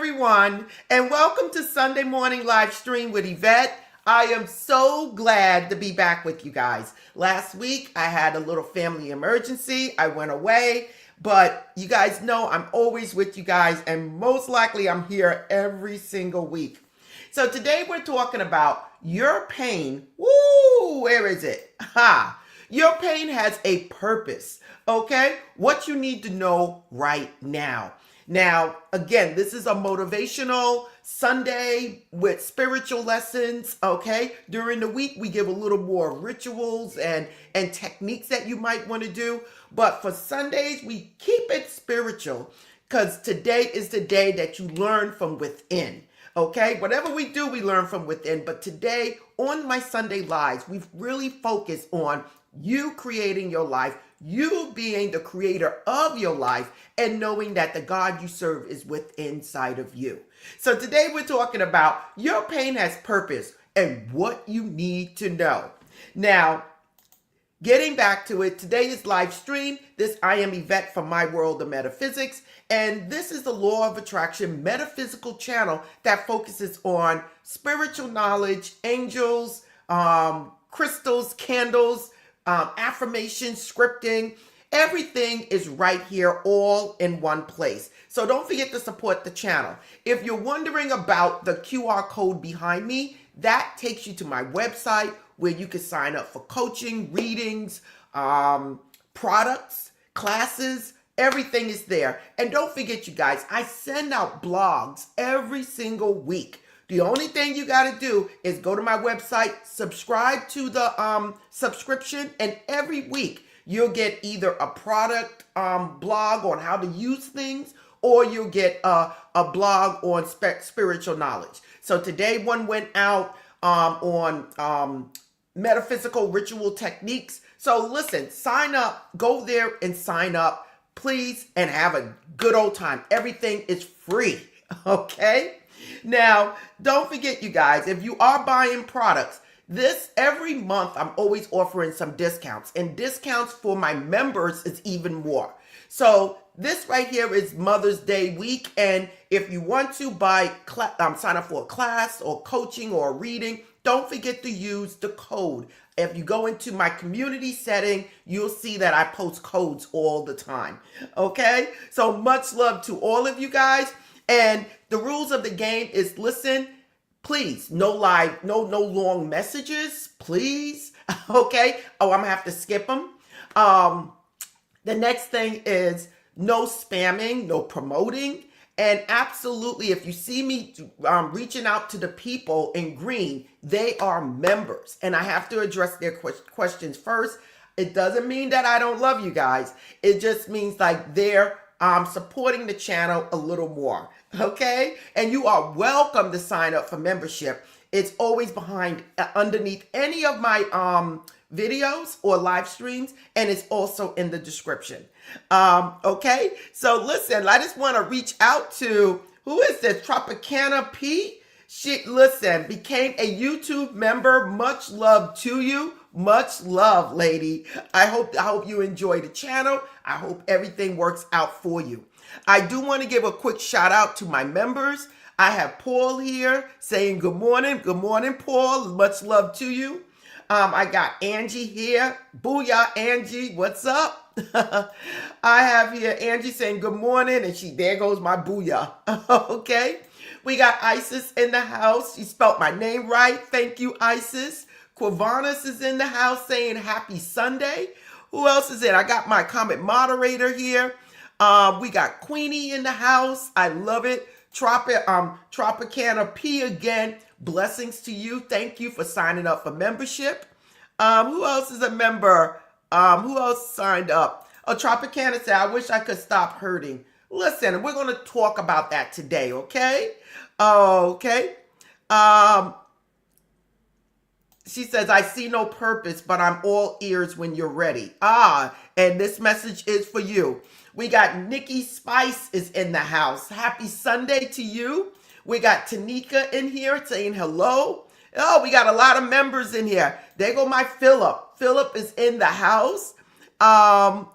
everyone, and welcome to Sunday Morning Live Stream with Eyvette. I am so glad to be back with you guys. Last week, I had a little family emergency. I went away, but you guys know I'm always with you guys, and most likely I'm here every single week. So today we're talking about your pain. Woo, where is it? Ha! Your pain has a purpose, okay? What you need to know right now. Now, again, this is a motivational Sunday with spiritual lessons, okay? During the week, we give a little more rituals and techniques that you might want to do. But for Sundays, we keep it spiritual because today is the day that you learn from within, okay? Whatever we do, we learn from within. But today, on my Sunday Lives, we've really focused on you creating your life, you being the creator of your life, and knowing that the God you serve is within inside of you. So today we're talking about your pain has purpose and what you need to know. Now, getting back to it, today is live stream. I am Eyvette from My World of Metaphysics, and this is the Law of Attraction metaphysical channel that focuses on spiritual knowledge, angels, crystals, candles, affirmations, scripting. Everything is right here all in one place. So don't forget to support the channel. If you're wondering about the QR code behind me, that takes you to my website where you can sign up for coaching, readings, products, classes. Everything is there. And don't forget, you guys, I send out blogs every single week. The only thing you got to do is go to my website, subscribe to the subscription, and every week you'll get either a product blog on how to use things, or you'll get a blog on spiritual knowledge. So today one went out on metaphysical ritual techniques. So listen, sign up, go there and sign up, please, and have a good old time. Everything is free, okay? Now, don't forget, you guys, if you are buying products, every month I'm always offering some discounts, and discounts for my members is even more. So this right here is Mother's Day week, and if you want to sign up for a class or coaching or reading, don't forget to use the code. If you go into my community setting, you'll see that I post codes all the time. Okay? So much love to all of you guys. And the rules of the game is, listen, please, no long messages, please. Okay? Oh, I'm gonna have to skip them. The next thing is no spamming, no promoting. And absolutely, if you see me reaching out to the people in green, they are members. And I have to address their questions first. It doesn't mean that I don't love you guys. It just means like they're supporting the channel a little more, okay? And you are welcome to sign up for membership. It's always underneath any of my videos or live streams, and it's also in the description. Okay? So listen, I just want to reach out to, who is this? Tropicana P? She, listen, became a YouTube member. Much love to you. Much love, lady. I hope you enjoy the channel. I hope everything works out for you. I do want to give a quick shout out to my members. I have Paul here saying good morning. Good morning, Paul. Much love to you. I got Angie here. Booyah, Angie. What's up? I have here Angie saying good morning, and there goes my booyah. Okay. We got Isis in the house. She spelled my name right. Thank you, Isis. Quavanas is in the house saying happy Sunday. Who else is in? I got my comment moderator here. We got Queenie in the house. I love it. Tropicana P again. Blessings to you. Thank you for signing up for membership. Who else is a member? Who else signed up? Oh, Tropicana said, I wish I could stop hurting. Listen, we're going to talk about that today, okay? Okay. She says, I see no purpose, but I'm all ears when you're ready. And this message is for you. We got Nikki Spice is in the house. Happy Sunday to you. We got Tanika in here saying hello. Oh, we got a lot of members in here. There go my Philip. Philip is in the house. Oh,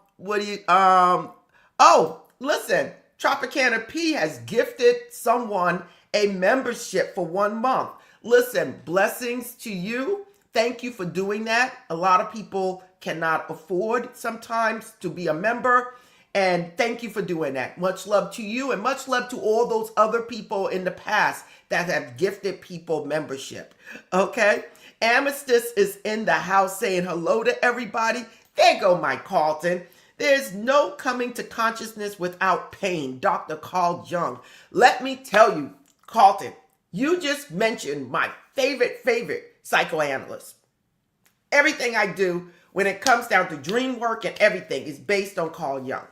listen. Tropicana P has gifted someone a membership for 1 month. Listen, blessings to you. Thank you for doing that. A lot of people cannot afford sometimes to be a member. And thank you for doing that. Much love to you and much love to all those other people in the past that have gifted people membership. Okay? Amethyst is in the house saying hello to everybody. There go Mike Carlton. There's no coming to consciousness without pain. Dr. Carl Jung. Let me tell you, Carlton, you just mentioned my favorite psychoanalyst. Everything I do when it comes down to dream work and everything is based on Carl Jung.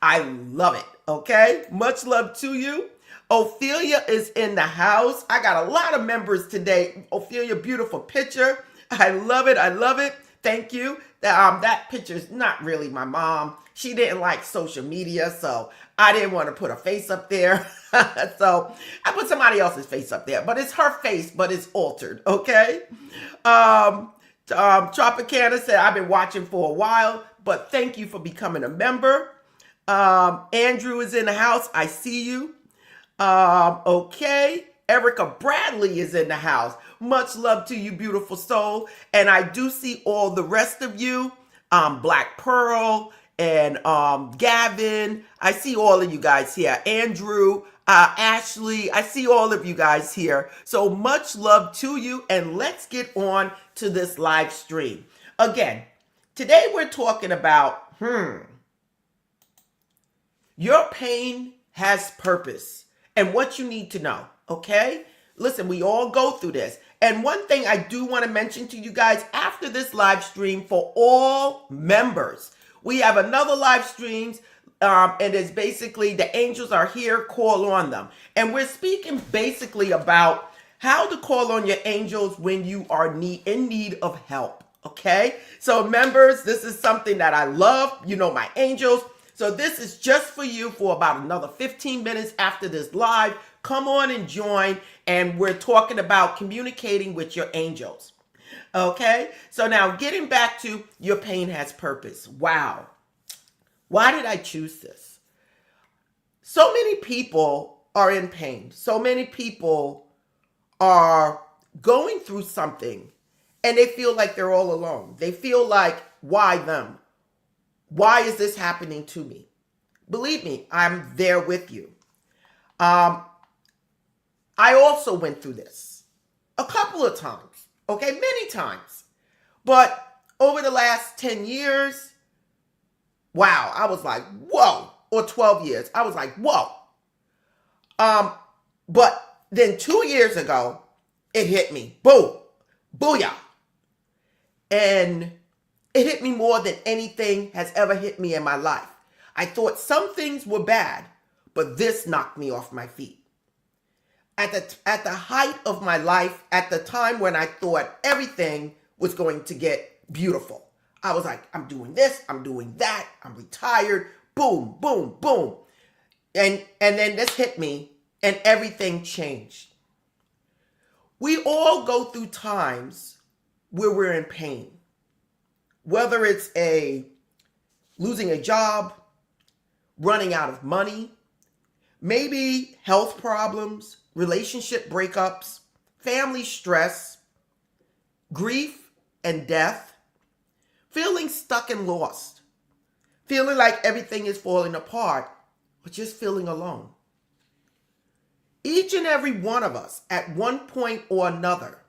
I love it, okay? Much love to you. Ophelia is in the house. I got a lot of members today. Ophelia, beautiful picture. I love it. I love it. Thank you. That picture is not really my mom. She didn't like social media, so I didn't want to put her face up there. So I put somebody else's face up there, but it's her face, but it's altered, okay? Tropicana said, I've been watching for a while, but thank you for becoming a member. Andrew is in the house. I see you. Okay. Erica Bradley is in the house. Much love to you, beautiful soul. And I do see all the rest of you. Black Pearl and Gavin. I see all of you guys here. Andrew, Ashley. I see all of you guys here. So much love to you. And let's get on to this live stream. Again, today we're talking about, your pain has purpose and what you need to know, okay? Listen, we all go through this. And one thing I do want to mention to you guys after this live stream for all members, we have another live streams and it's basically the angels are here, call on them. And we're speaking basically about how to call on your angels when you are in need of help, okay? So members, this is something that I love. You know, my angels. So this is just for you for about another 15 minutes after this live. Come on and join. And we're talking about communicating with your angels. Okay. So now getting back to your pain has purpose. Wow. Why did I choose this? So many people are in pain. So many people are going through something and they feel like they're all alone. They feel like, why them? Why is this happening to me? Believe me, I'm there with you. I also went through this a couple of times, okay, many times. But over the last 10 years, wow, I was like, whoa, or 12 years, I was like, whoa. But then 2 years ago, it hit me, boom, booyah. And it hit me more than anything has ever hit me in my life. I thought some things were bad, but this knocked me off my feet. At the height of my life, at the time when I thought everything was going to get beautiful, I was like, I'm doing this, I'm doing that, I'm retired, boom, boom, boom. And then this hit me and everything changed. We all go through times where we're in pain. Whether it's losing a job, running out of money, maybe health problems, relationship breakups, family stress, grief and death, feeling stuck and lost, feeling like everything is falling apart, or just feeling alone. Each and every one of us at one point or another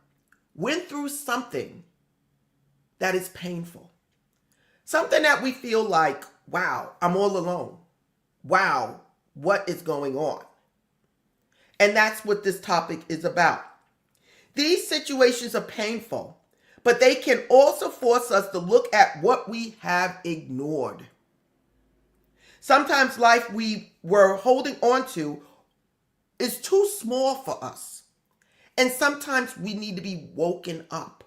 went through something that is painful. Something that we feel like, wow, I'm all alone. Wow, what is going on? And that's what this topic is about. These situations are painful, but they can also force us to look at what we have ignored. Sometimes life we were holding on to is too small for us. And sometimes we need to be woken up.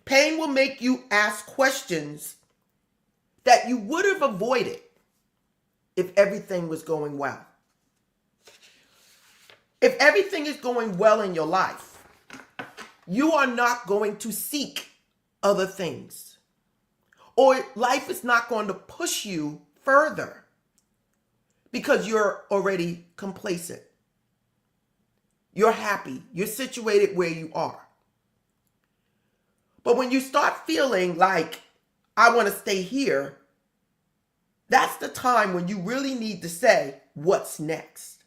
Pain will make you ask questions that you would have avoided if everything was going well. If everything is going well in your life, you are not going to seek other things. Or life is not going to push you further. because you're already complacent. You're happy. You're situated where you are. But when you start feeling like, I want to stay here, that's the time when you really need to say, what's next?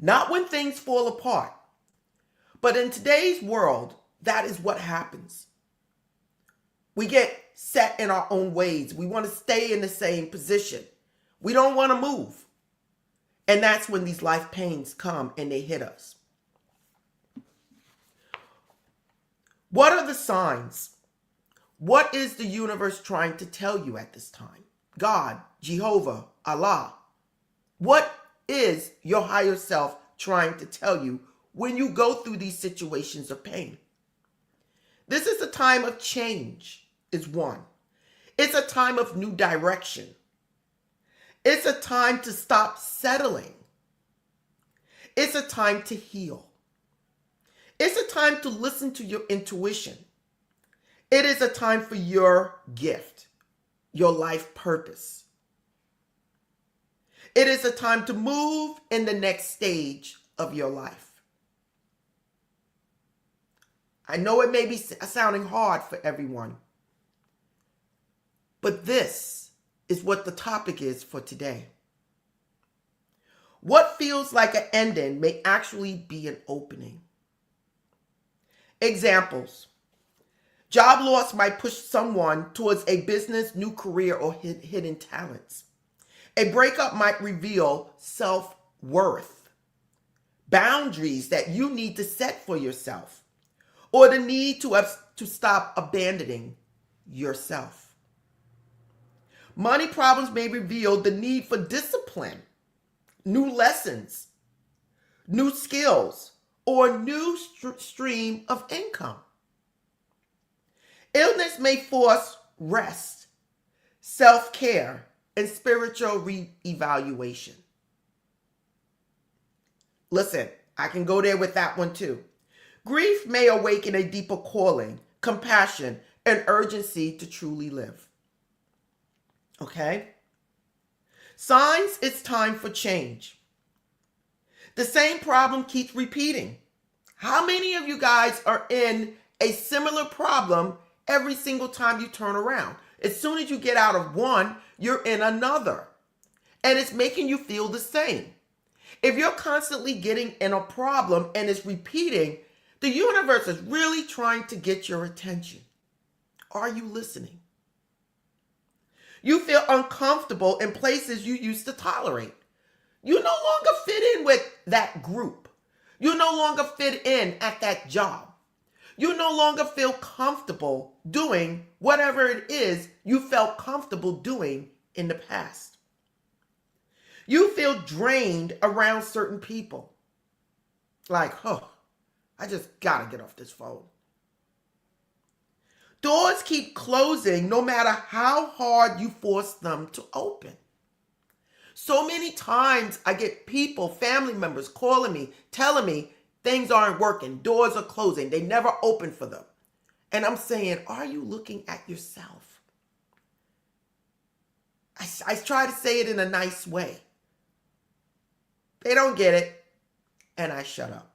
Not when things fall apart. But in today's world, that is what happens. We get set in our own ways. We want to stay in the same position. We don't want to move. And that's when these life pains come and they hit us. What are the signs? What is the universe trying to tell you at this time? God, Jehovah, Allah. What is your higher self trying to tell you when you go through these situations of pain? This is a time of change, is one. It's a time of new direction. It's a time to stop settling. It's a time to heal. It's a time to listen to your intuition. It is a time for your gift, your life purpose. It is a time to move in the next stage of your life. I know it may be sounding hard for everyone, but this is what the topic is for today. What feels like an ending may actually be an opening. Examples. Job loss might push someone towards a business, new career, or hidden talents. A breakup might reveal self-worth, boundaries that you need to set for yourself, or the need to stop abandoning yourself. Money problems may reveal the need for discipline, new lessons, new skills, or a new stream of income. Illness may force rest, self-care, and spiritual re-evaluation. Listen, I can go there with that one too. Grief may awaken a deeper calling, compassion, and urgency to truly live. Okay? Signs, it's time for change. The same problem keeps repeating. How many of you guys are in a similar problem every single time you turn around? As soon as you get out of one, you're in another. And it's making you feel the same. If you're constantly getting in a problem and it's repeating, the universe is really trying to get your attention. Are you listening? You feel uncomfortable in places you used to tolerate. You no longer fit in with that group. You no longer fit in at that job. You no longer feel comfortable doing whatever it is you felt comfortable doing in the past. You feel drained around certain people. Like, I just gotta get off this phone. Doors keep closing no matter how hard you force them to open. So many times I get people, family members calling me, telling me things aren't working, doors are closing, they never open for them. And I'm saying, are you looking at yourself? I try to say it in a nice way. They don't get it, and I shut up.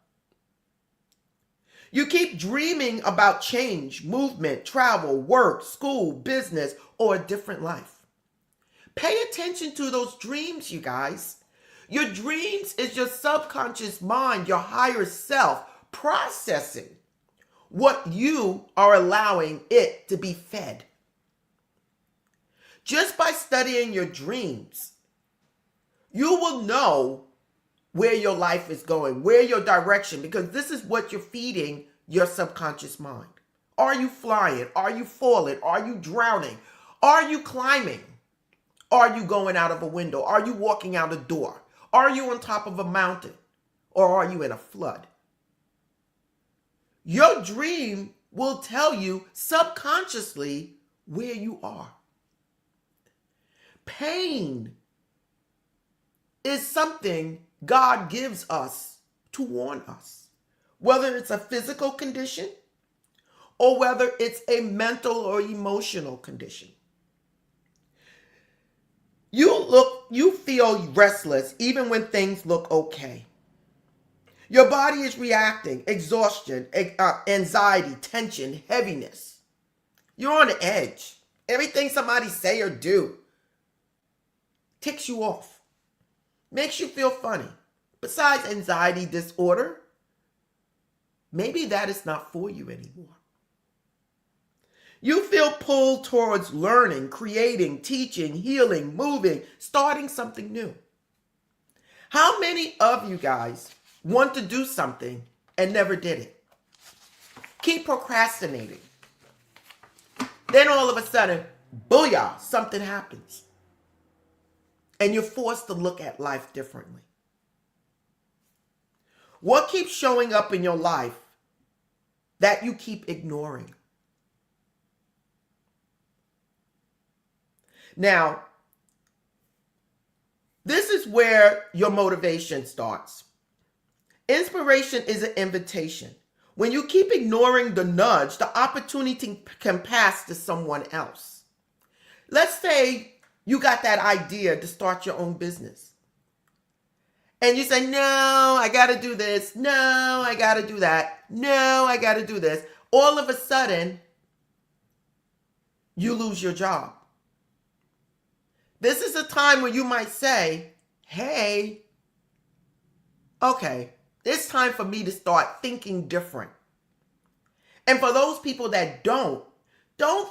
You keep dreaming about change, movement, travel, work, school, business, or a different life. Pay attention to those dreams, you guys. Your dreams is your subconscious mind, your higher self, processing what you are allowing it to be fed. Just by studying your dreams, you will know where your life is going, where your direction, because this is what you're feeding your subconscious mind. Are you flying? Are you falling? Are you drowning? Are you climbing? Are you going out of a window? Are you walking out a door? Are you on top of a mountain? Or are you in a flood? Your dream will tell you subconsciously where you are. Pain is something God gives us to warn us, whether it's a physical condition or whether it's a mental or emotional condition. You You feel restless even when things look okay. Your body is reacting, exhaustion, anxiety, tension, heaviness. You're on the edge. Everything somebody say or do ticks you off, makes you feel funny. Besides anxiety disorder, maybe that is not for you anymore. You feel pulled towards learning, creating, teaching, healing, moving, starting something new. How many of you guys want to do something and never did it? Keep procrastinating. Then all of a sudden, booyah, something happens. And you're forced to look at life differently. What keeps showing up in your life that you keep ignoring? Now, this is where your motivation starts. Inspiration is an invitation. When you keep ignoring the nudge, the opportunity can pass to someone else. Let's say you got that idea to start your own business. And you say, no, I got to do this. No, I got to do that. No, I got to do this. All of a sudden, you lose your job. This is a time where you might say, hey, okay, it's time for me to start thinking different. And for those people that don't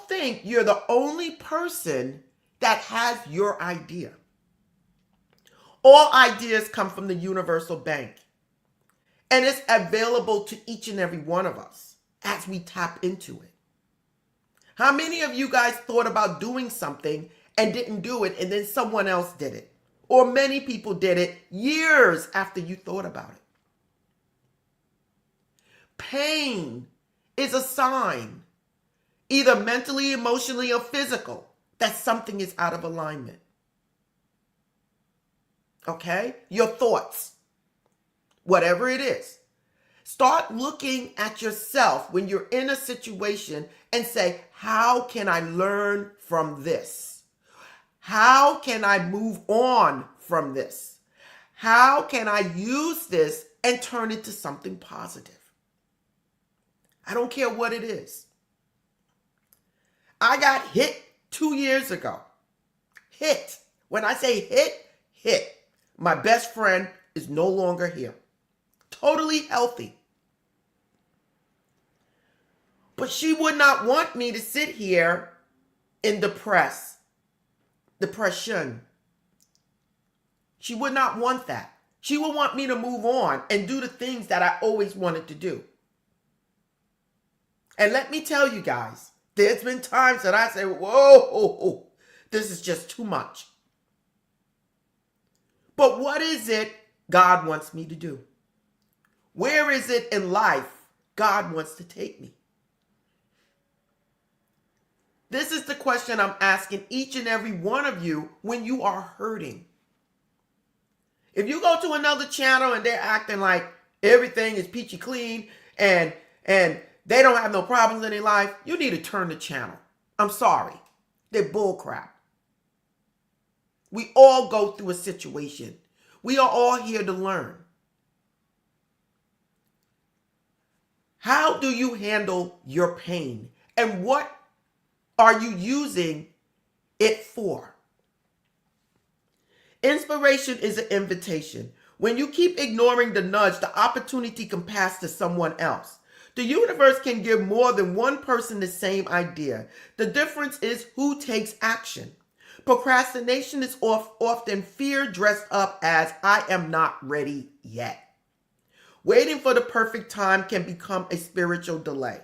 think you're the only person that has your idea. All ideas come from the universal bank. And it's available to each and every one of us as we tap into it. How many of you guys thought about doing something and didn't do it, and then someone else did it? Or many people did it years after you thought about it. Pain is a sign, either mentally, emotionally, or physical, that something is out of alignment. Okay? Your thoughts, whatever it is. Start looking at yourself when you're in a situation and say, how can I learn from this? How can I move on from this? How can I use this and turn it to something positive? I don't care what it is. I got hit 2 years ago. Hit. When I say hit, hit. My best friend is no longer here. Totally healthy. But she would not want me to sit here in depression. She would not want that. She would want me to move on and do the things that I always wanted to do. And let me tell you guys, there's been times that I say, whoa, this is just too much. But what is it God wants me to do? Where is it in life God wants to take me? This is the question I'm asking each and every one of you when you are hurting. If you go to another channel and they're acting like everything is peachy clean and they don't have no problems in their life, you need to turn the channel. I'm sorry. They're bullcrap. We all go through a situation. We are all here to learn. How do you handle your pain? And what are you using it for? Inspiration is an invitation. When you keep ignoring the nudge, the opportunity can pass to someone else. The universe can give more than one person the same idea. The difference is who takes action. Procrastination is often fear dressed up as I am not ready yet. Waiting for the perfect time can become a spiritual delay.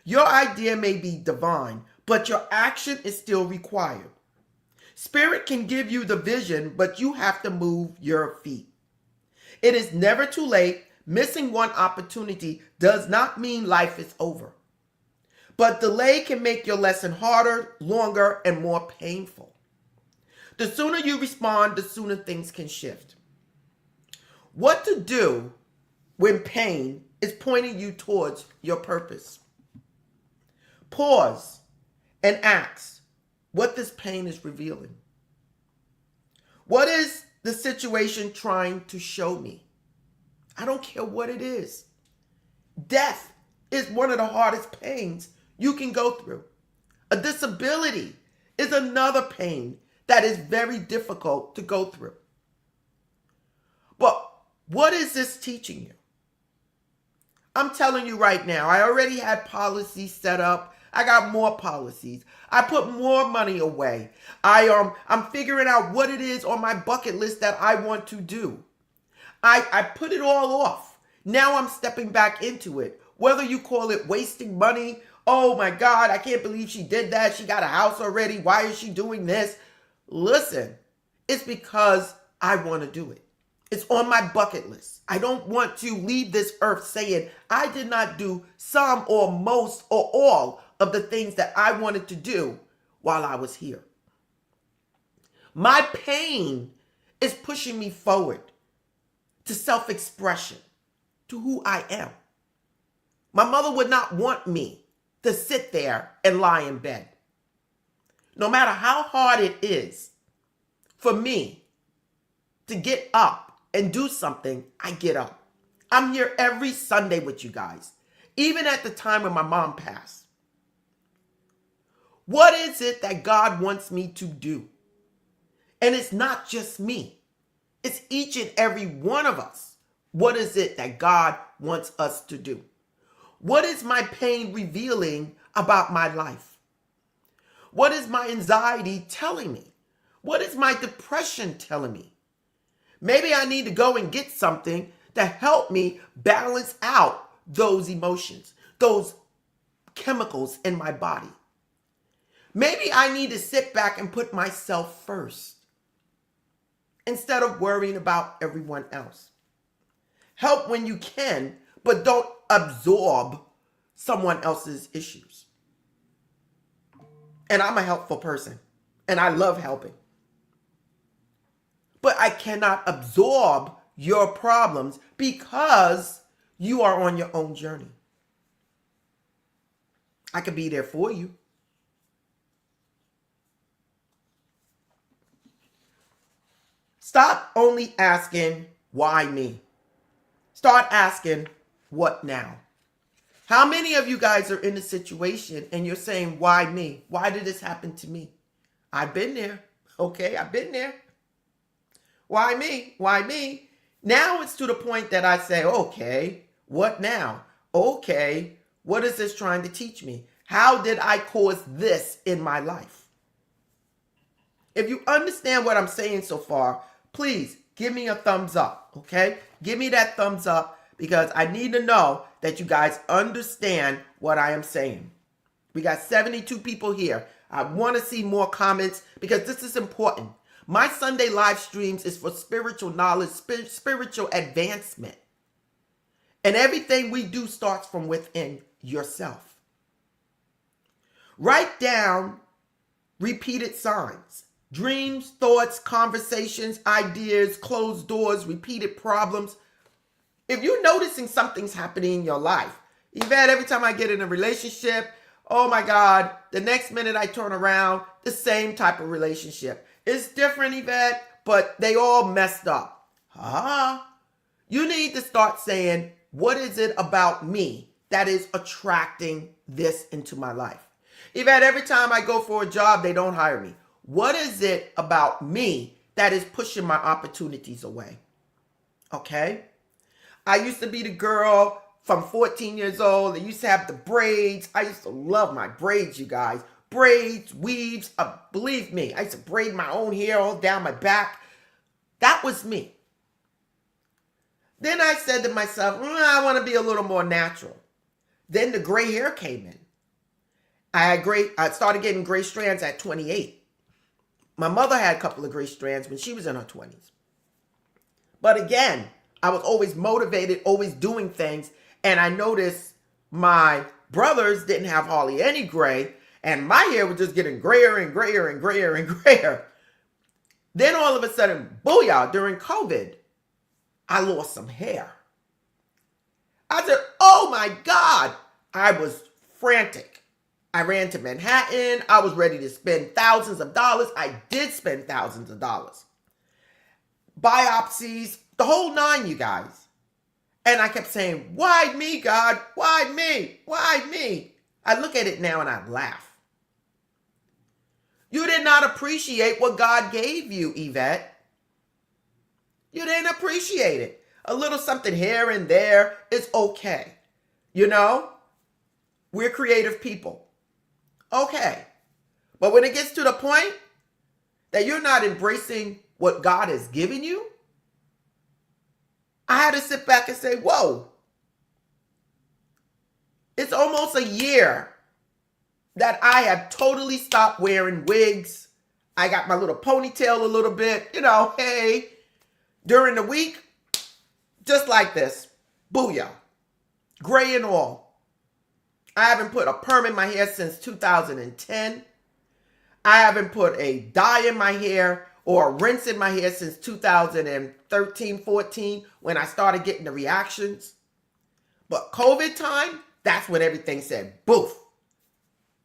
Your idea may be divine, but your action is still required. Spirit can give you the vision, but you have to move your feet. It is never too late. Missing one opportunity does not mean life is over. But delay can make your lesson harder, longer, and more painful. The sooner you respond, the sooner things can shift. What to do when pain is pointing you towards your purpose? Pause and ask what this pain is revealing. What is the situation trying to show me? I don't care what it is. Death is one of the hardest pains you can go through. A disability is another pain that is very difficult to go through. But what is this teaching you? I'm telling you right now, I already had policies set up. I got more policies. I put more money away. I'm figuring out what it is on my bucket list that I want to do. I put it all off. Now I'm stepping back into it. Whether you call it wasting money, oh my God, I can't believe she did that. She got a house already. Why is she doing this? Listen, it's because I want to do it. It's on my bucket list. I don't want to leave this earth saying I did not do some or most or all of the things that I wanted to do while I was here. My pain is pushing me forward to self-expression, to who I am. My mother would not want me to sit there and lie in bed. No matter how hard it is for me to get up and do something, I get up. I'm here every Sunday with you guys, even at the time when my mom passed. What is it that God wants me to do? And it's not just me. It's each and every one of us. What is it that God wants us to do? What is my pain revealing about my life? What is my anxiety telling me? What is my depression telling me? Maybe I need to go and get something to help me balance out those emotions, those chemicals in my body. Maybe I need to sit back and put myself first instead of worrying about everyone else. Help when you can, but don't absorb someone else's issues. And I'm a helpful person, and I love helping. But I cannot absorb your problems because you are on your own journey. I can be there for you. Stop only asking, why me? Start asking, what now? How many of you guys are in a situation and you're saying, why me? Why did this happen to me? I've been there. Okay, I've been there. Why me? Why me? Now it's to the point that I say, okay, what now? Okay, what is this trying to teach me? How did I cause this in my life? If you understand what I'm saying so far, please give me a thumbs up, okay? Give me that thumbs up because I need to know that you guys understand what I am saying. We got 72 people here. I want to see more comments because this is important. My Sunday live streams is for spiritual knowledge, spiritual advancement. And everything we do starts from within yourself. Write down repeated signs. Dreams, thoughts, conversations, ideas, closed doors, repeated problems. If you're noticing something's happening in your life, Eyvette, every time I get in a relationship, oh my God, the next minute I turn around, the same type of relationship. It's different, Eyvette, but they all messed up. You need to start saying, what is it about me that is attracting this into my life? Eyvette, every time I go for a job, they don't hire me. What is it about me that is pushing my opportunities away? Okay? I used to be the girl from 14 years old. I used to have the braids. I used to love my braids, you guys. Braids, weaves. Believe me, I used to braid my own hair all down my back. That was me. Then I said to myself, I want to be a little more natural. Then the gray hair came in. I started getting gray strands at 28. My mother had a couple of gray strands when she was in her 20s. But again, I was always motivated, always doing things. And I noticed my brothers didn't have hardly any gray. And my hair was just getting grayer and grayer and grayer and grayer. Then all of a sudden, booyah, during COVID, I lost some hair. I said, oh my God. I was frantic. I ran to Manhattan. I was ready to spend thousands of dollars. I did spend thousands of dollars. biopsies, the whole nine, you guys. And I kept saying, why me, God? Why me? Why me? I look at it now and I laugh. You did not appreciate what God gave you, Eyvette. You didn't appreciate it. A little something here and there is okay. You know, we're creative people. Okay. But when it gets to the point that you're not embracing what God has given you, I had to sit back and say, whoa. It's almost a year that I have totally stopped wearing wigs. I got my little ponytail a little bit, you know, hey, during the week, just like this, booyah, gray and all. I haven't put a perm in my hair since 2010. I haven't put a dye in my hair or a rinse in my hair since 2013, 14, when I started getting the reactions. But COVID time, that's when everything said, boof.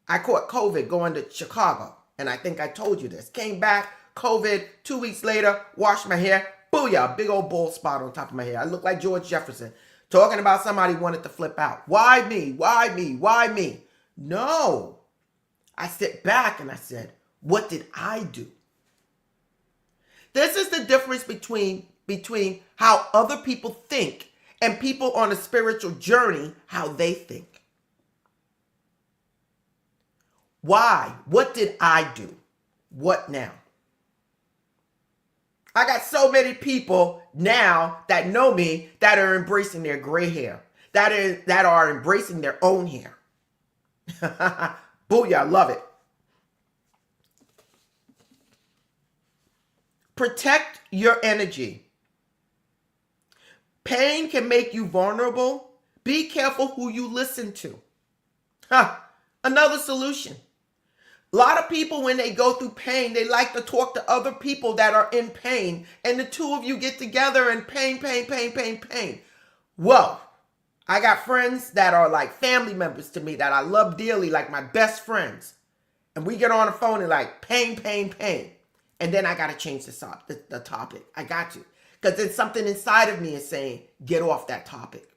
I caught COVID going to Chicago, and I think I told you this. Came back, COVID, 2 weeks later, washed my hair, booyah, big old bald spot on top of my hair. I look like George Jefferson, talking about somebody wanted to flip out. Why me? Why me? Why me? No. I sit back and I said, what did I do? This is the difference between how other people think and people on a spiritual journey, how they think. Why? What did I do? What now? I got so many people now that know me that are embracing their gray hair, that are embracing their own hair. Booyah, I love it. Protect your energy. Pain can make you vulnerable. Be careful who you listen to. Another solution. A lot of people, when they go through pain, they like to talk to other people that are in pain. And the two of you get together and pain. Whoa. I got friends that are like family members to me that I love dearly, like my best friends. And we get on the phone and like pain. And then I got to change the topic. I got to. Because then something inside of me is saying, get off that topic.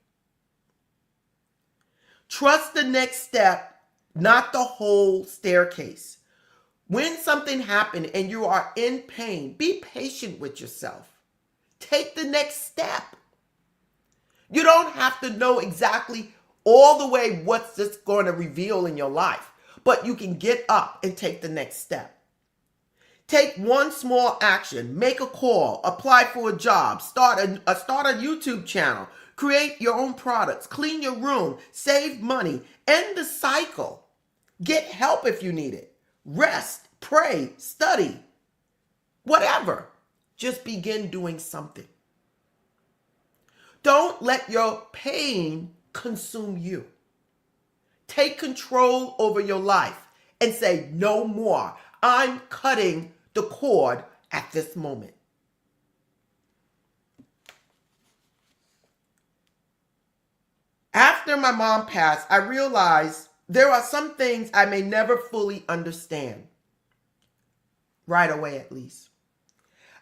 Trust the next step, not the whole staircase. When something happened and you are in pain, be patient with yourself. Take the next step. You don't have to know exactly all the way what's this going to reveal in your life, but you can get up and take the next step. Take one small action, make a call, apply for a job, start a YouTube channel, create your own products, clean your room, save money, end the cycle. Get help if you need it. Rest, pray, study, whatever. Just begin doing something. Don't let your pain consume you. Take control over your life and say, no more. I'm cutting the cord at this moment. After my mom passed, I realized there are some things I may never fully understand. Right away, at least.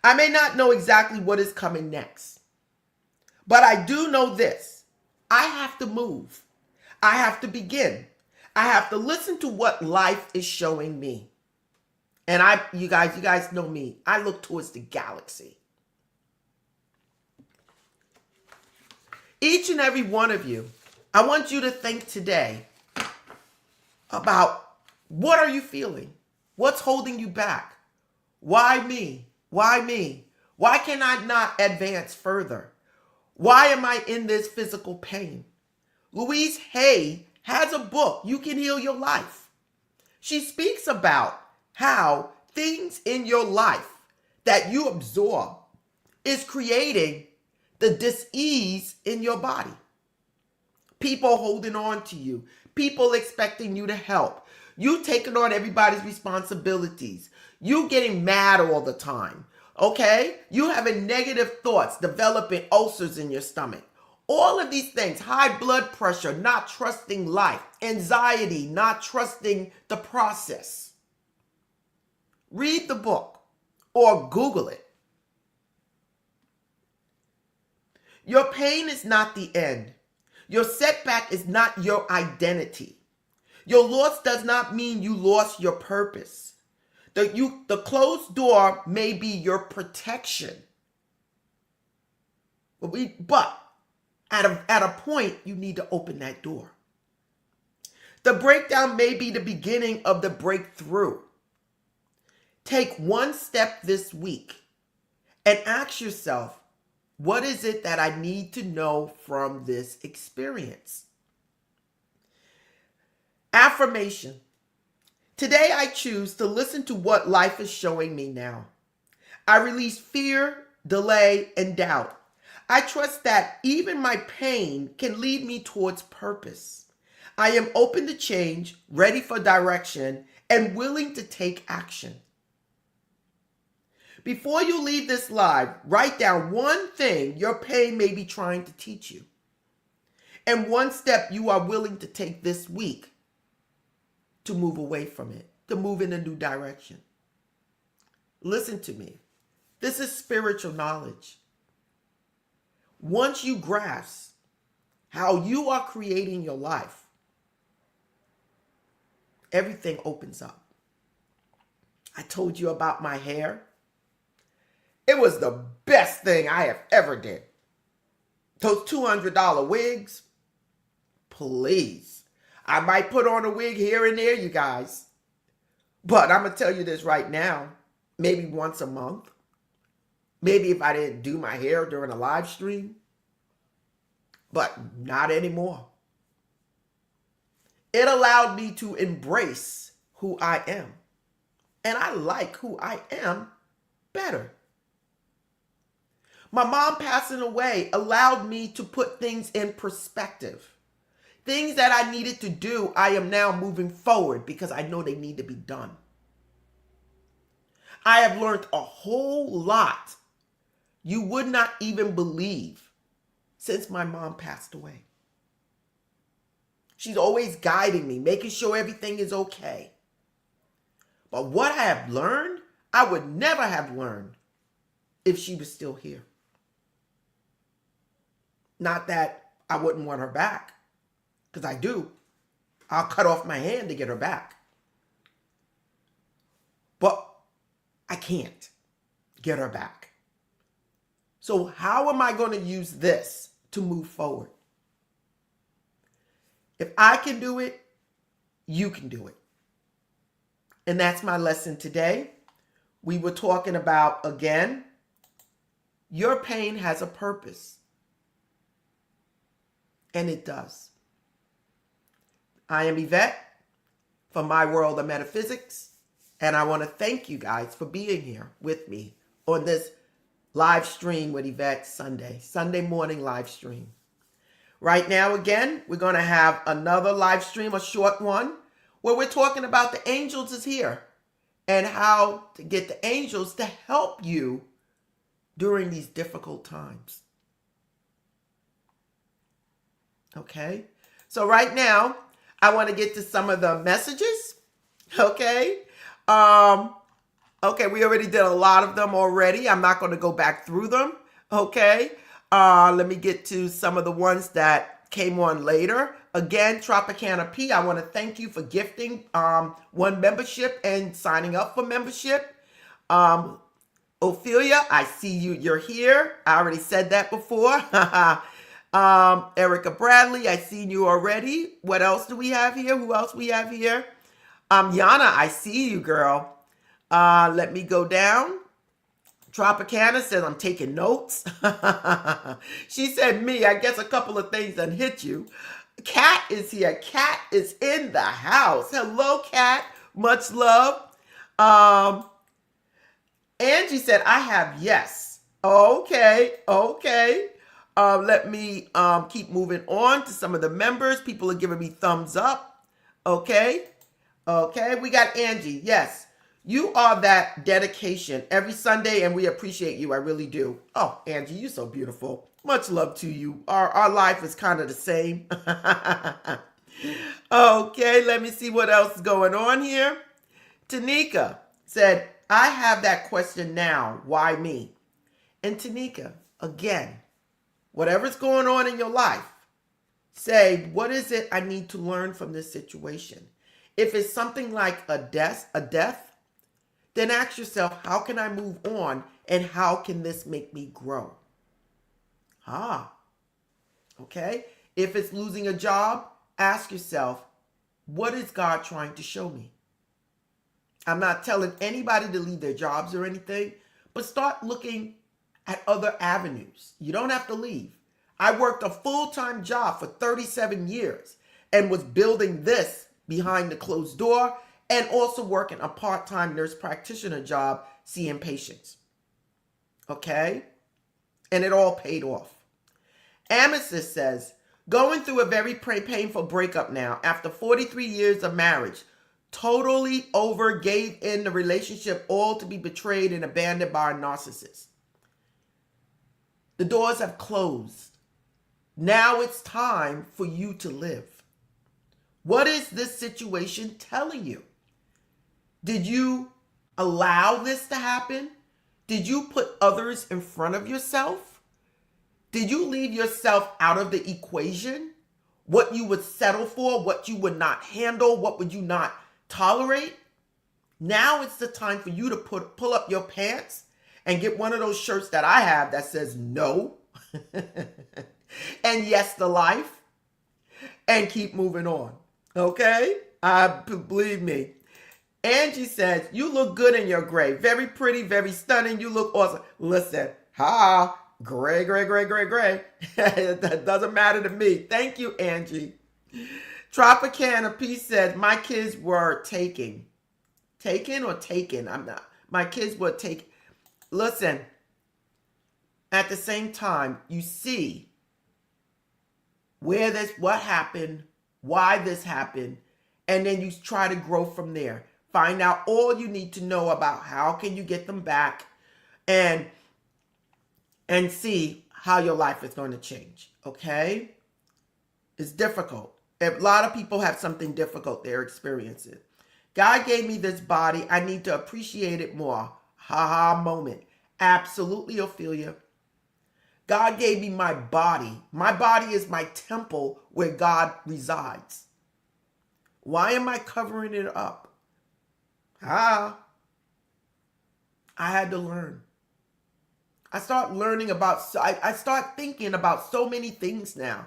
I may not know exactly what is coming next. But I do know this. I have to move. I have to begin. I have to listen to what life is showing me. And you guys know me. I look towards the galaxy. Each and every one of you, I want you to think today about what are you feeling? What's holding you back? Why me? Why me? Why can I not advance further? Why am I in this physical pain? Louise Hay has a book, You Can Heal Your Life. She speaks about how things in your life that you absorb is creating the dis-ease in your body. People holding on to you, people expecting you to help, you taking on everybody's responsibilities, you getting mad all the time, okay? You having negative thoughts, developing ulcers in your stomach. All of these things, high blood pressure, not trusting life, anxiety, not trusting the process. Read the book or Google it. Your pain is not the end. Your setback is not your identity. Your loss does not mean you lost your purpose. The closed door may be your protection. But at a point, you need to open that door. The breakdown may be the beginning of the breakthrough. Take one step this week and ask yourself, what is it that I need to know from this experience? Affirmation. Today I choose to listen to what life is showing me now. I release fear, delay, and doubt. I trust that even my pain can lead me towards purpose. I am open to change, ready for direction, and willing to take action. Before you leave this live, write down one thing your pain may be trying to teach you, and one step you are willing to take this week to move away from it, to move in a new direction. Listen to me. This is spiritual knowledge. Once you grasp how you are creating your life, everything opens up. I told you about my hair. It was the best thing I have ever did. Those $200 wigs, please. I might put on a wig here and there, you guys. But I'm going to tell you this right now, maybe once a month. Maybe if I didn't do my hair during a live stream. But not anymore. It allowed me to embrace who I am. And I like who I am better. My mom passing away allowed me to put things in perspective. Things that I needed to do, I am now moving forward because I know they need to be done. I have learned a whole lot you would not even believe since my mom passed away. She's always guiding me, making sure everything is okay. But what I have learned, I would never have learned if she was still here. Not that I wouldn't want her back, because I do. I'll cut off my hand to get her back. But I can't get her back. So how am I going to use this to move forward? If I can do it, you can do it. And that's my lesson today. We were talking about, again, your pain has a purpose. And it does. I am Eyvette from My World of Metaphysics. And I want to thank you guys for being here with me on this live stream with Eyvette Sunday morning live stream. Right now, again, we're going to have another live stream, a short one, where we're talking about the angels is here and how to get the angels to help you during these difficult times. Okay, so right now, I want to get to some of the messages. Okay, we already did a lot of them already. I'm not going to go back through them. Okay, let me get to some of the ones that came on later. Again, Tropicana P, I want to thank you for gifting one membership and signing up for membership. Ophelia, I see you. You're here. I already said that before. Erica Bradley, I seen you already. What else do we have here? Who else we have here? Yana, I see you, girl. Let me go down. Tropicana says, I'm taking notes. She said, me, I guess a couple of things done hit you. Kat is here. Kat is in the house. Hello, Kat. Much love. Angie said, I have yes. Okay. Let me keep moving on to some of the members. People are giving me thumbs up. Okay, we got Angie. Yes, you are that dedication every Sunday, and we appreciate you. I really do. Oh, Angie, you're so beautiful. Much love to you. Our life is kind of the same. Okay, let me see what else is going on here. Tanika said, I have that question now. Why me? And Tanika, again, Whatever's going on in your life, say, what is it I need to learn from this situation? If it's something like a death, then ask yourself, how can I move on and how can this make me grow? Okay. If it's losing a job, ask yourself, what is God trying to show me? I'm not telling anybody to leave their jobs or anything, but start looking at other avenues. You don't have to leave. I worked a full-time job for 37 years and was building this behind the closed door and also working a part-time nurse practitioner job seeing patients. Okay? And it all paid off. Amethyst says, going through a very painful breakup now after 43 years of marriage. Totally gave in the relationship, all to be betrayed and abandoned by a narcissist. The doors have closed. Now it's time for you to live. What is this situation telling you? Did you allow this to happen? Did you put others in front of yourself? Did you leave yourself out of the equation? What you would settle for, what you would not handle, what would you not tolerate? Now it's the time for you to pull up your pants and get one of those shirts that I have that says no and yes to life and keep moving on. Okay? Believe me. Angie says, you look good in your gray. Very pretty, very stunning. You look awesome. Listen, gray. That doesn't matter to me. Thank you, Angie. Tropicana P says, my kids were taken. Taken or taken? I'm not. My kids were taken. Listen, at the same time, you see what happened, why this happened, and then you try to grow from there. Find out all you need to know about how can you get them back and see how your life is going to change, okay? It's difficult. A lot of people have something difficult they're experiencing. God gave me this body. I need to appreciate it more. Moment. Absolutely, Ophelia. God gave me my body. My body is my temple where God resides. Why am I covering it up? I had to learn. I start thinking about so many things now.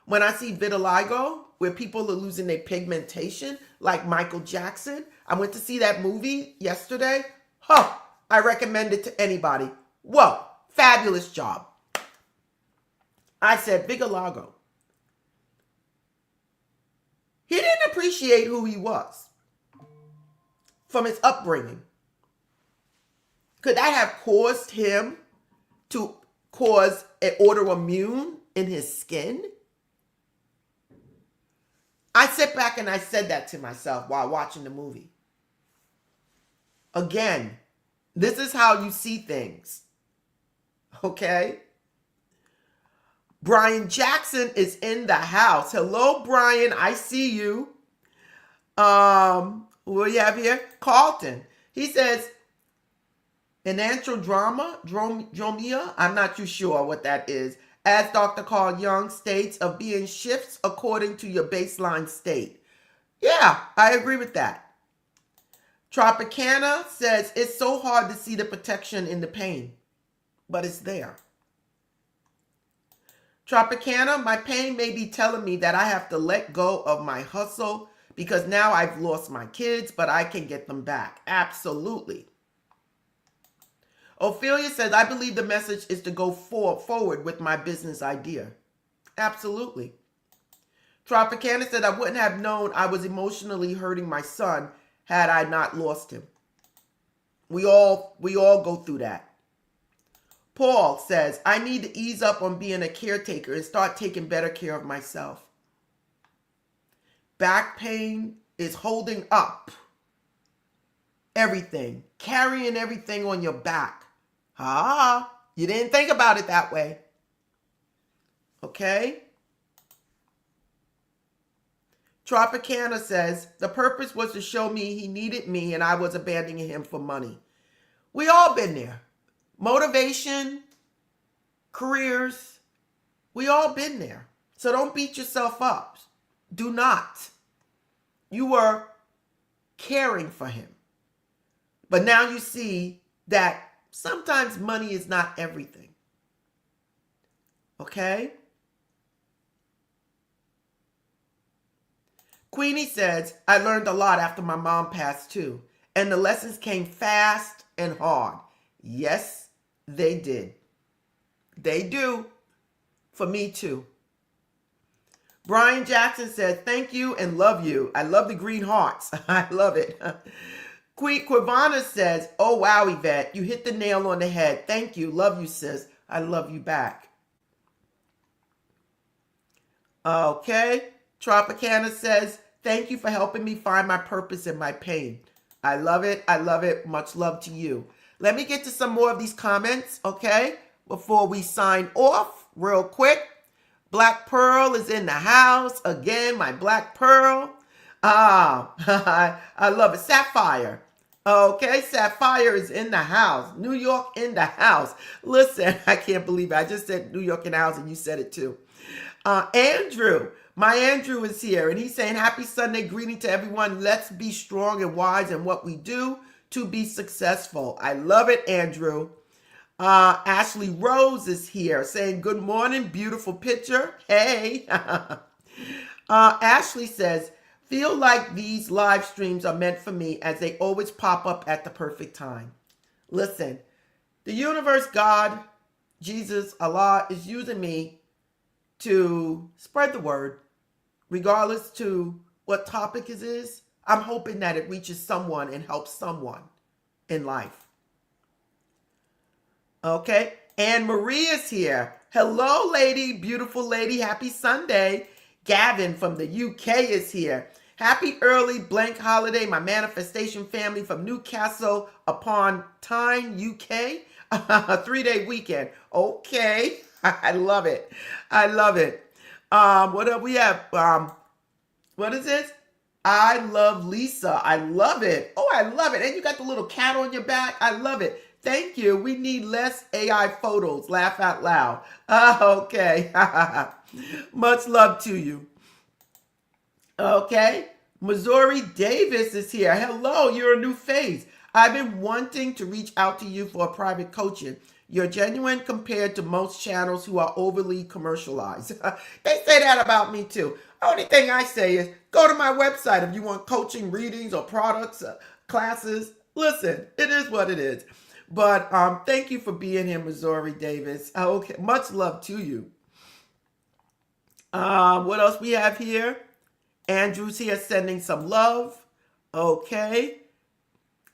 When I see vitiligo, where people are losing their pigmentation, like Michael Jackson. I went to see that movie yesterday. I recommend it to anybody. Whoa, fabulous job. I said, vitiligo. He didn't appreciate who he was from his upbringing. Could that have caused him to cause an autoimmune in his skin? I sit back and I said that to myself while watching the movie. Again, this is how you see things. Okay? Brian Jackson is in the house. Hello, Brian. I see you. What do you have here? Carlton. He says, dromia, I'm not too sure what that is. As Dr. Carl Jung states, of being shifts according to your baseline state. Yeah, I agree with that. Tropicana says, it's so hard to see the protection in the pain, but it's there. Tropicana, my pain may be telling me that I have to let go of my hustle because now I've lost my kids, but I can get them back. Absolutely. Ophelia says, I believe the message is to go forward with my business idea. Absolutely. Tropicana said, I wouldn't have known I was emotionally hurting my son had I not lost him. We all go through that. Paul says, I need to ease up on being a caretaker and start taking better care of myself. Back pain is holding up everything, carrying everything on your back. You didn't think about it that way. Okay? Tropicana says, the purpose was to show me he needed me and I was abandoning him for money. We all been there. Motivation, careers, We all been there. So don't beat yourself up. Do not. You were caring for him. But now you see that sometimes money is not everything. Okay? Queenie says, I learned a lot after my mom passed too. And the lessons came fast and hard. Yes, they did. They do. For me too. Brian Jackson said, thank you and love you. I love the green hearts. I love it. Quivana says, oh wow, Eyvette, you hit the nail on the head. Thank you. Love you, sis. I love you back. Okay. Tropicana says, thank you for helping me find my purpose in my pain. I love it. I love it. Much love to you. Let me get to some more of these comments, okay, before we sign off real quick. Black Pearl is in the house. Again, my Black Pearl. I love it. Sapphire. Okay, Sapphire is in the house. New York in the house. Listen, I can't believe it. I just said New York in the house and you said it too. Andrew. My Andrew is here and he's saying, happy Sunday greeting to everyone. Let's be strong and wise in what we do to be successful. I love it, Andrew. Ashley Rose is here saying, good morning, beautiful picture. Hey. Ashley says, feel like these live streams are meant for me as they always pop up at the perfect time. Listen, the universe, God, Jesus, Allah is using me to spread the word, regardless to what topic it is. I'm hoping that it reaches someone and helps someone in life. Okay, Anne Marie is here. Hello, lady, beautiful lady. Happy Sunday. Gavin from the UK is here. Happy early blank holiday, my manifestation family from Newcastle upon Tyne, UK. A 3-day weekend. Okay, I love it. I love it. What do we have? What is this? I love Lisa. I love it. Oh, I love it. And you got the little cat on your back. I love it. Thank you. We need less AI photos. Laugh out loud. Okay. Much love to you. Okay. Missouri Davis is here. Hello. You're a new face. I've been wanting to reach out to you for a private coaching. You're genuine compared to most channels who are overly commercialized. They say that about me too. Only thing I say is go to my website if you want coaching, readings, or products, classes. Listen, it is what it is. But thank you for being here, Missouri Davis. Okay, much love to you. What else we have here? Andrew's here sending some love. Okay.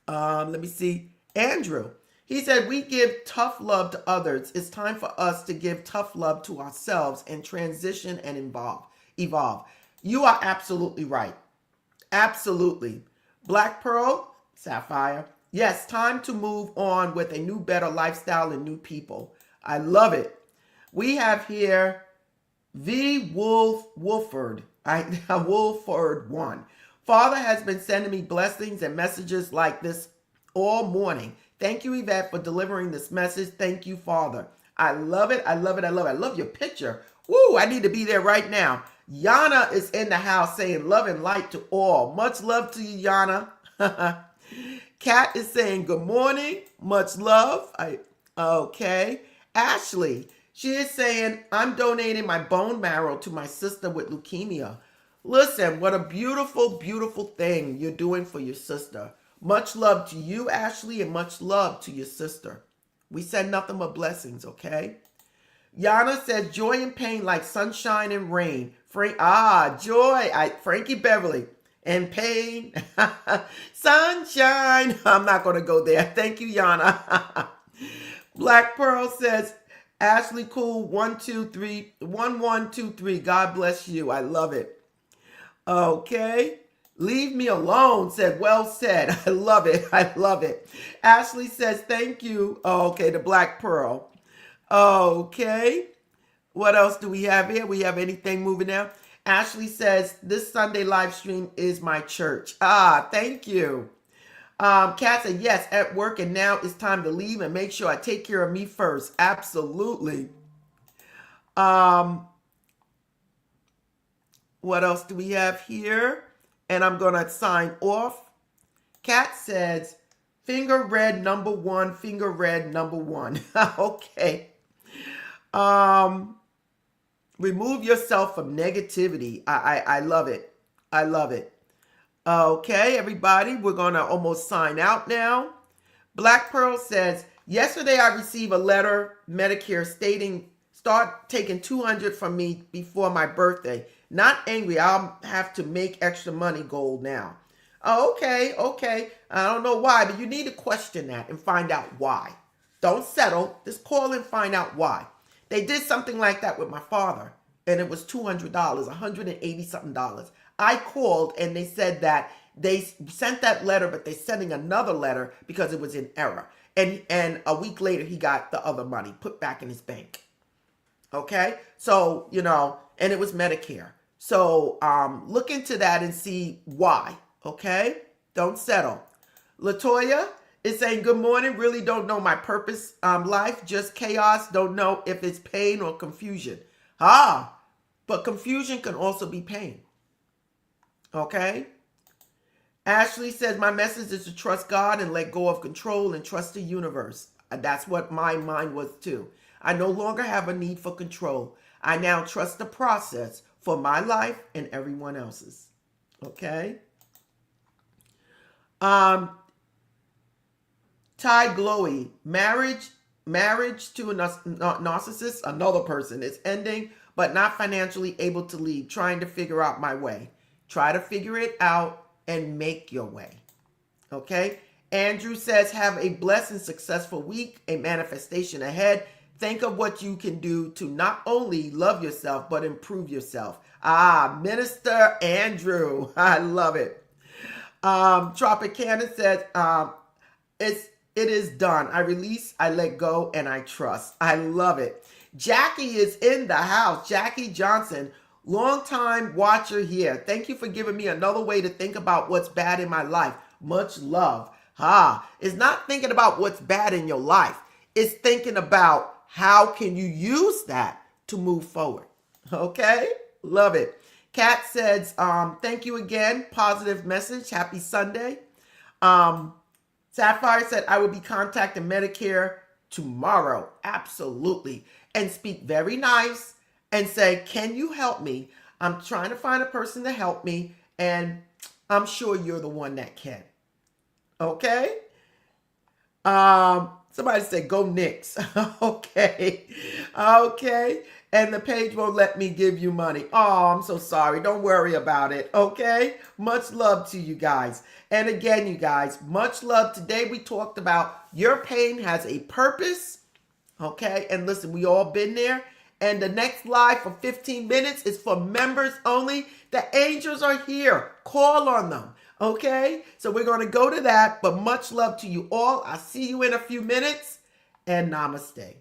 Let me see. Andrew. He said, we give tough love to others. It's time for us to give tough love to ourselves and transition and evolve. You are absolutely right. Absolutely. Black Pearl, Sapphire. Yes, time to move on with a new, better lifestyle and new people. I love it. We have here V. Wolford. Wolford 1. Father has been sending me blessings and messages like this all morning. Thank you, Eyvette, for delivering this message. Thank you, Father. I love it. I love it. I love it. I love your picture. Woo, I need to be there right now. Yana is in the house saying love and light to all. Much love to you, Yana. Kat is saying good morning. Much love. Okay. Ashley, she is saying, I'm donating my bone marrow to my sister with leukemia. Listen, what a beautiful, beautiful thing you're doing for your sister. Much love to you, Ashley, and much love to your sister. We send nothing but blessings, okay? Yana says, joy and pain like sunshine and rain. Joy. Frankie Beverly. And pain. Sunshine. I'm not going to go there. Thank you, Yana. Black Pearl says, Ashley Cool, 123, 1123. God bless you. I love it. Okay. Leave me alone, said, well said. I love it. I love it. Ashley says, thank you. Okay, the Black Pearl. Okay. What else do we have here? We have anything moving now? Ashley says, this Sunday live stream is my church. Thank you. Kat said, yes, at work, and now it's time to leave and make sure I take care of me first. Absolutely. What else do we have here? And I'm going to sign off. Kat says, finger red number one, finger red number one. Okay. Remove yourself from negativity. I love it. I love it. Okay, everybody, we're going to almost sign out now. Black Pearl says, yesterday I received a letter, Medicare, stating start taking $200 from me before my birthday. Not angry. I'll have to make extra money goal now. Oh, okay. I don't know why, but you need to question that and find out why. Don't settle. Just call and find out why. They did something like that with my father, and it was $200, $180 something. I called and they said that they sent that letter, but they're sending another letter because it was in error. And a week later, he got the other money put back in his bank. Okay? So, and it was Medicare. So look into that and see why. Okay? Don't settle. Latoya is saying, good morning. Really don't know my purpose. Life, just chaos. Don't know if it's pain or confusion. But confusion can also be pain. Okay? Ashley says, my message is to trust God and let go of control and trust the universe. That's what my mind was too. I no longer have a need for control. I now trust the process for my life and everyone else's. Okay? Ty Glowy, marriage to a narcissist, another person, is ending, but not financially able to leave, trying to figure out my way. Try to figure it out and make your way. Okay? Andrew says, have a blessed and successful week, a manifestation ahead. Think of what you can do to not only love yourself, but improve yourself. Minister Andrew. I love it. Tropicana says, it is done. I release, I let go, and I trust. I love it. Jackie is in the house. Jackie Johnson, longtime watcher here. Thank you for giving me another way to think about what's bad in my life. Much love. It's not thinking about what's bad in your life. It's thinking about how can you use that to move forward. Okay? Love it. Kat says, thank you again. Positive message. Happy Sunday. Sapphire said, I will be contacting Medicare tomorrow. Absolutely. And speak very nice and say, can you help me? I'm trying to find a person to help me, and I'm sure you're the one that can. Okay? Somebody said, go Knicks. Okay. And the page won't let me give you money. Oh, I'm so sorry. Don't worry about it. Okay? Much love to you guys. And again, you guys, much love. Today we talked about your pain has a purpose. Okay? And listen, we all been there. And the next live for 15 minutes is for members only. The angels are here. Call on them. Okay? So we're going to go to that. But much love to you all. I'll see you in a few minutes. And namaste.